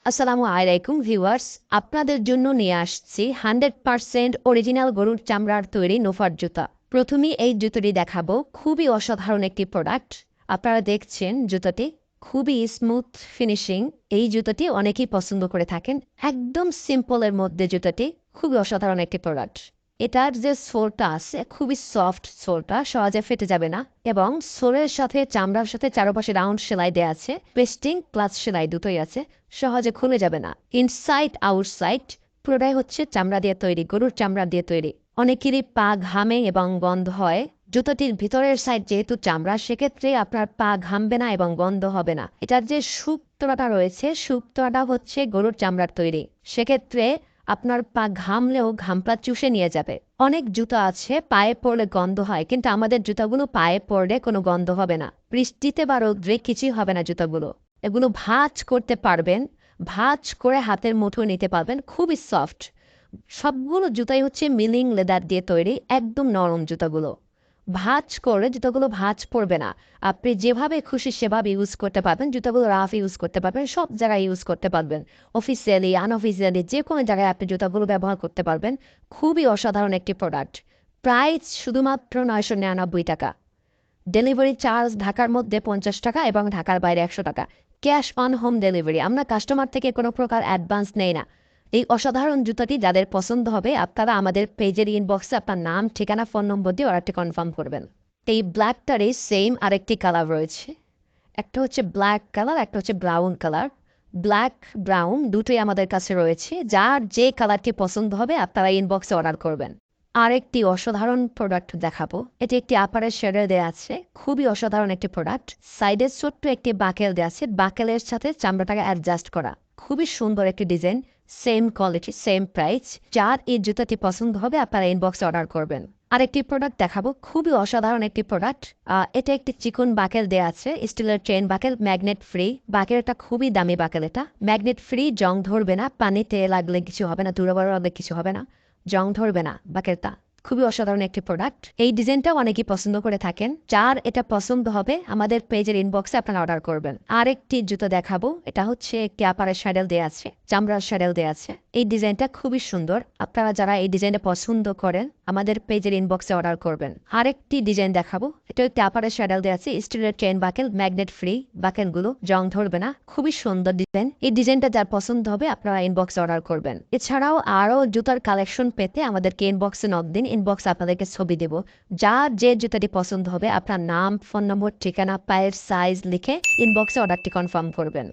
আসসালামু আলাইকুম ভিউয়ার্স, আপনাদের জন্য নিয়ে আসছি 100% অরিজিনাল গরুর চামড়ার তৈরি লোফার জুতা। প্রথমেই এই জুতোটি দেখাবো, খুবই অসাধারণ একটি প্রোডাক্ট। আপনারা দেখছেন জুতোটি খুবই স্মুথ ফিনিশিং। এই জুতোটি অনেকেই পছন্দ করে থাকেন। একদম সিম্পলের মধ্যে জুতোটি খুবই অসাধারণ একটি প্রোডাক্ট। এটার যে সোলটা আছে খুবই সফট, সোলটা সহজে ফেটে যাবে না এবং সোলের সাথে চামড়ার সাথে চারপাশে রাউন্ড সেলাই দেওয়া আছে, পেস্টিং প্লাস সেলাই দুটোই আছে, সহজে খুলে যাবে না। ইনসাইড আউটসাইড পুরোটাই হচ্ছে চামড়া দিয়ে তৈরি, গরুর চামড়া দিয়ে তৈরি। অনেকেরই পা ঘামে এবং গন্ধ হয়। জুতোটির ভিতরের সাইড যেহেতু চামড়া, সেক্ষেত্রে আপনার পা ঘামবে না এবং গন্ধ হবে না। এটার যে সুতরাটা রয়েছে, সুতরাটা হচ্ছে গরুর চামড়ার তৈরি, সেক্ষেত্রে আপনার পা ঘামলেও ঘামটা চুষে নিয়ে যাবে। অনেক জুতো আছে পায়ে পড়লে গন্ধ হয়, কিন্তু আমাদের জুতাগুলো পায়ে পড়লে কোনো গন্ধ হবে না, বৃষ্টিতে বা রোদ্রে কিছুই হবে না জুতাগুলো। এগুলো ভাঁজ করতে পারবেন, ভাঁজ করে হাতের মুঠো নিতে পারবেন, খুবই সফট। সবগুলো জুতাই হচ্ছে মিলিং লেদার দিয়ে তৈরি, একদম নরম জুতাগুলো। ভাঁজ করে জুতাগুলো ভাঁজ পড়বে না, আপনি যেভাবে খুশি সেভাবে ইউজ করতে পারবেন। জুতাগুলো রাফ ইউজ করতে পারবেন, সব জায়গায় ইউজ করতে পারবেন, অফিসিয়ালি আনঅফিসিয়ালি যে কোনো জায়গায় আপনি জুতাগুলো ব্যবহার করতে পারবেন। খুবই অসাধারণ একটি প্রোডাক্ট। প্রাইস শুধুমাত্র 999 টাকা। ডেলিভারি চার্জ ঢাকার মধ্যে 50 টাকা এবং ঢাকার বাইরে 100 টাকা। Cash on home delivery. আমরা কাস্টমার থেকে কোনো প্রকার অ্যাডভান্স নেই না। এই অসাধারণ জুতাটি যাদের পছন্দ হবে, আপনারা আমাদের পেজের ইনবক্সে আপনার নাম, ঠিকানা, ফোন নম্বর দিয়ে অর্ডারটি কনফার্ম করবেন। এই ব্ল্যাকটারই সেম আরেকটি কালার রয়েছে। একটা হচ্ছে ব্ল্যাক কালার, একটা হচ্ছে ব্রাউন কালার। ব্ল্যাক ব্রাউন দুটোই আমাদের কাছে রয়েছে। যার যে কালারটি পছন্দ হবে আপনারা ইনবক্সে অর্ডার করবেন। আরেকটি অসাধারণ প্রোডাক্ট দেখাবো। এটি একটি আপারের শেডে দেওয়া আছে, খুবই অসাধারণ একটি প্রোডাক্ট। সাইডে ছোট্ট একটি বাকেল দেওয়া আছে, বাকেলের সাথে চামড়াটাকে অ্যাডজাস্ট করা। খুবই সুন্দর একটি design, same quality, same price. যার এই জুতাটি পছন্দ হবে আপনারা ইনবক্সে অর্ডার করবেন। আরেকটি প্রোডাক্ট দেখাবো, খুবই অসাধারণ একটি প্রোডাক্ট। এটা একটি চিকন বাকেল দেওয়া আছে, স্টিলের চেন বাকেল, ম্যাগনেট ফ্রি। বাকেলটা খুবই দামি বাকেল, এটা ম্যাগনেট ফ্রি, জং ধরবে না, পানিতে লাগলে কিছু হবে না, দুর্বল লাগলে কিছু হবে না, জং ধরবে না বাকেলটা। খুবই অসাধারণ একটি প্রোডাক্ট। এই ডিজাইনটাও অনেকেই পছন্দ করে থাকেন। যার এটা পছন্দ হবে আমাদের পেজের ইনবক্সে আপনারা অর্ডার করবেন। আরেকটি জুতো দেখাবো, এটা হচ্ছে একটি আপারের স্যাডেল দেওয়া আছে, চামড়ার স্যাডেল দেওয়া আছে। এই ডিজাইনটা খুবই সুন্দর। আপনারা যারা এই ডিজাইনটা পছন্দ করেন আমাদের পেজের ইনবক্সে অর্ডার করবেন। আরেকটি ডিজাইন দেখাবো, এটা একটি আপারের স্যাডেল দেওয়া আছে, স্টিলের চেন বাকেল, ম্যাগনেট ফ্রি, বাকেলগুলো জং ধরবে না, খুবই সুন্দর ডিজাইন। এই ডিজাইনটা যার পছন্দ হবে আপনারা ইনবক্সে অর্ডার করবেন। এছাড়াও আরও জুতার কালেকশন পেতে আমাদেরকে ইনবক্সে নক দিন, ইনবক্স আপনাদেরকে ছবি দেব। যার যে জুতাটি পছন্দ হবে আপনার নাম, ফোন নম্বর, ঠিকানা, পায়ের সাইজ লিখে ইনবক্সে অর্ডারটি কনফার্ম করবেন।